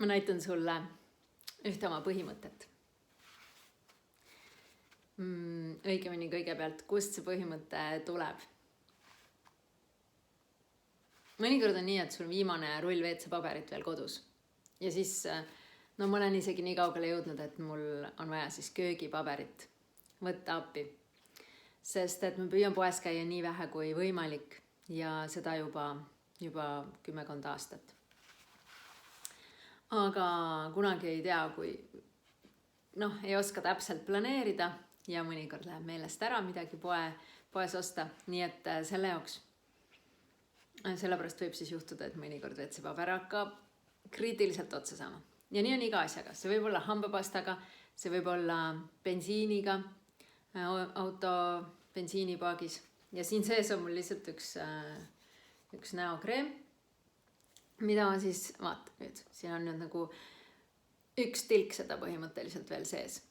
ma näitan sulle ühte oma põhimõtet. Õigemini kõigepealt, kust see põhimõte tuleb. Mõnikord on nii, et sul viimane rull WC-paberit veel kodus. Ja siis, no ma olen isegi nii kaugele jõudnud, et mul on vaja siis köögipaberit võtta appi. Sest et ma püüan poes käia nii vähe kui võimalik ja seda juba 10 aastat. Aga kunagi ei tea, kui ei oska täpselt planeerida ja mõnikord läheb meelest ära midagi poes osta. Nii et sellepärast võib siis juhtuda, et mõnikord WC-paber hakkab kriitiliselt otsa saama. Ja nii on iga asjaga. See võib olla hambapastaga, see võib olla bensiiniga, auto bensiinipaagis. Ja siin sees on mul lihtsalt üks näokreem, mida ma siis vaatan nüüd. Siin on nüüd nagu üks tilk seda põhimõtteliselt veel sees.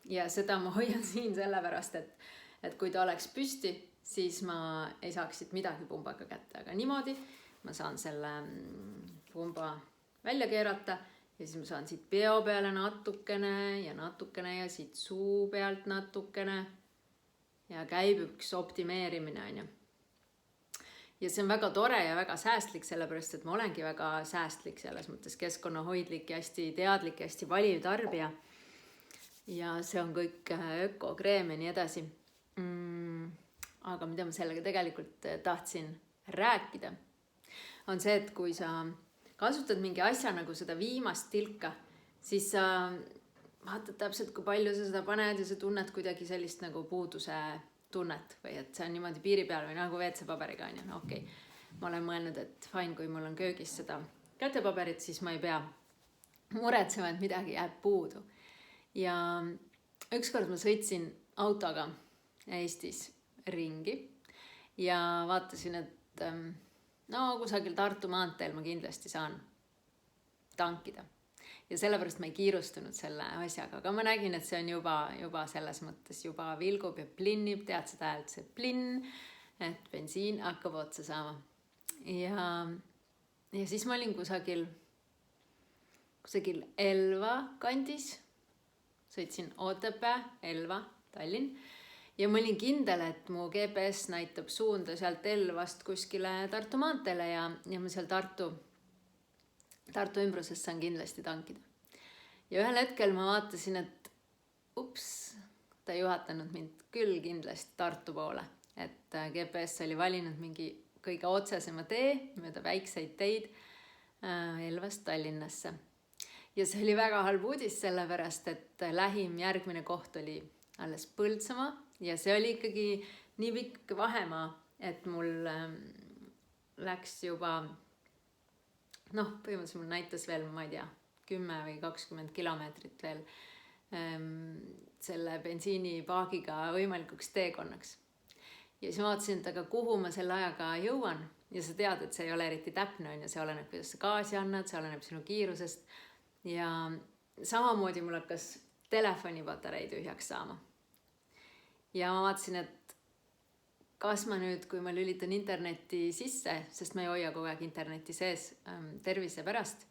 Ja seda ma hoian siin sellepärast, et kui ta oleks püsti, siis ma ei saaks siit midagi pumbaga kätte. Aga niimoodi ma saan selle pumba välja keerata ja siis ma saan siit peo peale natukene ja siit suu pealt natukene ja käib üks optimeerimine. Ja see on väga tore ja väga säästlik, sellepärast et ma olengi väga säästlik selles mõttes keskkonnahoidlik ja hästi teadlik ja hästi valiv tarbija. Ja see on kõik ökokreem ja nii edasi. Aga mida ma sellega tegelikult tahtsin rääkida, on see, et kui sa kasutad mingi asja nagu seda viimast tilka, siis sa vaatad täpselt, kui palju sa seda paned ja sa tunned kuidagi sellist nagu puuduse tunnet või et see on niimoodi piiri peal või nagu WC-paberiga on. Okei. Ma olen mõelnud, et fine, kui mul on köögis seda kätepaberit, siis ma ei pea muretsema, et midagi jääb puudu. Ja ükskord ma sõitsin autoga Eestis ringi ja vaatasin, et kusagil Tartu maanteel ma kindlasti saan tankida. Ja sellepärast ma ei kiirustunud selle asjaga, aga ma nägin, et see on juba selles mõttes juba vilgub ja plinnib, tead seda häält, see plinn, et bensiin hakkab otsa saama. Ja siis ma olin kusagil Elva kandis, sõitsin Otepää, Elva, Tallinn ja ma olin kindel, et mu GPS näitab suunda sealt Elvast kuskile Tartu maanteele ja ma seal Tartu ümbruses saan kindlasti tankida. Ja ühel hetkel ma vaatasin, et ta ei juhatanud mind küll kindlasti Tartu poole. Et GPS oli valinud mingi kõige otsesema tee, mööda väikseid teid Elvast Tallinnasse. Ja see oli väga halb uudis sellepärast, et lähim järgmine koht oli alles Põltsamaa ja see oli ikkagi nii pikk vahemaa, et mul läks juba põhimõtteliselt mul näitas veel, ma ei tea, 10 või 20 kilomeetrit veel selle bensiinipaagiga võimalikuks teekonnaks. Ja siis ma vaatasin, et aga kuhu ma selle ajaga jõuan ja sa tead, et see ei ole eriti täpne ja see oleneb, kuidas sa gaasi annad, see oleneb sinu kiirusest ja samamoodi mul hakkas telefonipatarei tühjaks saama. Ja ma vaatasin, et kas ma nüüd, kui ma lülitan interneti sisse, sest ma ei hoia kogu aeg interneti sees tervise pärast,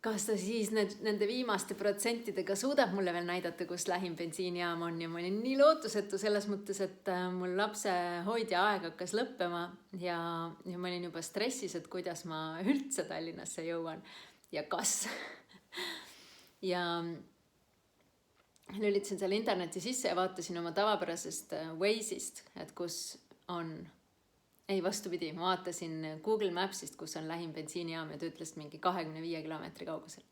kas ta siis nende viimaste protsentidega suudab mulle veel näidata, kus lähim bensiinijaam on ja ma olin nii lootusetu selles mõttes, et mul lapse hoidja aeg hakkas lõppema ja ma olin juba stressis, et kuidas ma üldse Tallinnasse jõuan ja kas. Ja lülitasin selle interneti sisse ja vaatasin oma tavapärasest Waze'ist, et kus on, vastupidi, ma vaatasin Google Mapsist, kus on lähim bensiinijaam ja ta ütles mingi 25 kilomeetri kaugusel.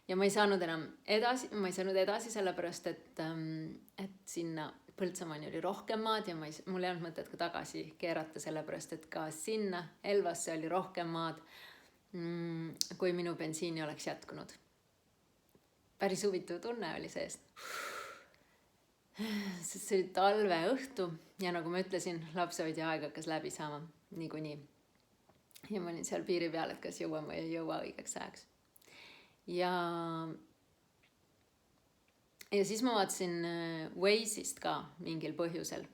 Ja ma ei saanud enam edasi sellepärast, et sinna Põltsamaani oli rohkem maad ja mul ei olnud mõtet ka tagasi keerata sellepärast, et ka sinna Elvasse oli rohkem maad, kui minu bensiini oleks jätkunud. Päris huvitav tunne oli seest. Sest see oli talve õhtu ja nagu ma ütlesin, lapsehoidja aeg hakkas läbi saama niikuinii. Ja ma olin seal piiri peal, et kas jõuan või ei jõua õigeks ajaks. Ja siis ma vaatasin Waze'ist ka mingil põhjusel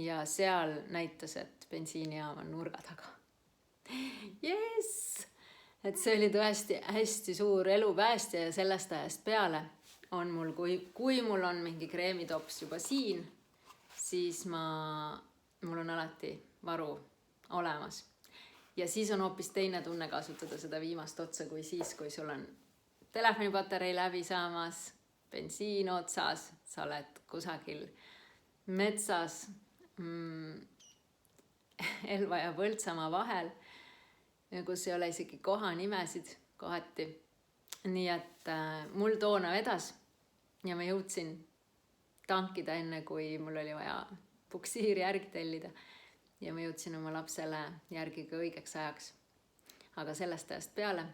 ja seal näitas, et bensiinijaam on nurga taga. Yes! et see oli tõesti hästi suur elupäästja ja sellest ajast peale on mul, kui mul on mingi kreemitops juba siin, siis mul on alati varu olemas. Ja siis on hoopis teine tunne kasutada seda viimast otsa kui siis, kui sul on telefonipatarei läbi saamas, bensiin otsas, sa oled kusagil metsas Elva ja Põltsamaa vahel, kus ei ole isegi kohanimesid kohati. Nii et mul toona vedas ja ma jõudsin tankida enne, kui mul oli vaja puksiiri järgi tellida. Ja ma jõudsin oma lapsele järgi ka õigeks ajaks. Aga sellest ajast peale,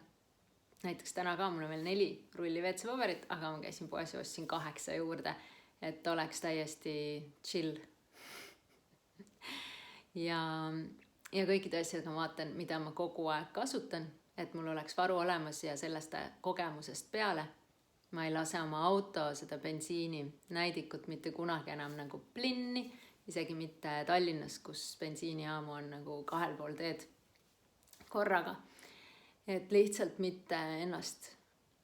näiteks täna ka mul on veel 4 rulli WC-paberit, aga ma käisin poes ja ostsin 8 juurde, et oleks täiesti chill. Ja kõikide asjadega ma vaatan, mida ma kogu aeg kasutan, et mul oleks varu olemas ja sellest kogemusest peale. Ma ei lase oma auto seda bensiini näidikut mitte kunagi enam nagu plinni, isegi mitte Tallinnas, kus bensiinijaamu on nagu 2 pool teed korraga. Et lihtsalt mitte ennast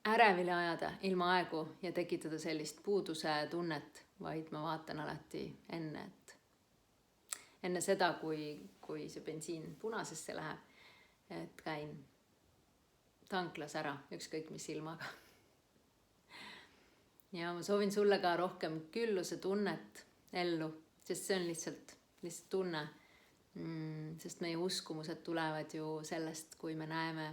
ärevile ajada ilma aegu ja tekitada sellist puuduse tunnet, vaid ma vaatan alati enne seda, kui see bensiin punasesse läheb, et käin tanklas ära, ükskõik mis ilmaga. Ja ma soovin sulle ka rohkem külluse tunnet ellu, sest see on lihtsalt tunne, sest meie uskumused tulevad ju sellest, kui me näeme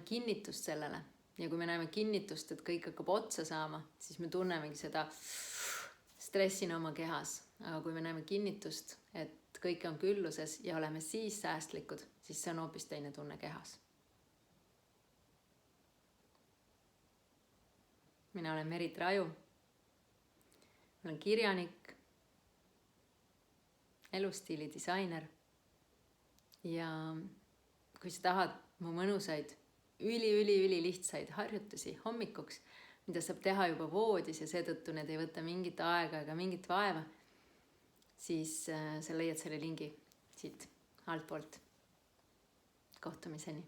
kinnitust sellele. Ja kui me näeme kinnitust, et kõik hakkab otsa saama, siis me tunnemegi seda stressina oma kehas. Aga kui me näeme kinnitust, et kõik on külluses ja oleme siis säästlikud, siis see on hoopis teine tunne kehas. Mina olen Merit Raju. Olen kirjanik, elustiilidisainer ja kui sa tahad mu mõnusaid, üli lihtsaid harjutusi hommikuks, mida saab teha juba voodis ja seetõttu need ei võta mingit aega ega mingit vaeva, siis sa leiad selle lingi siit altpoolt. Kohtumiseni.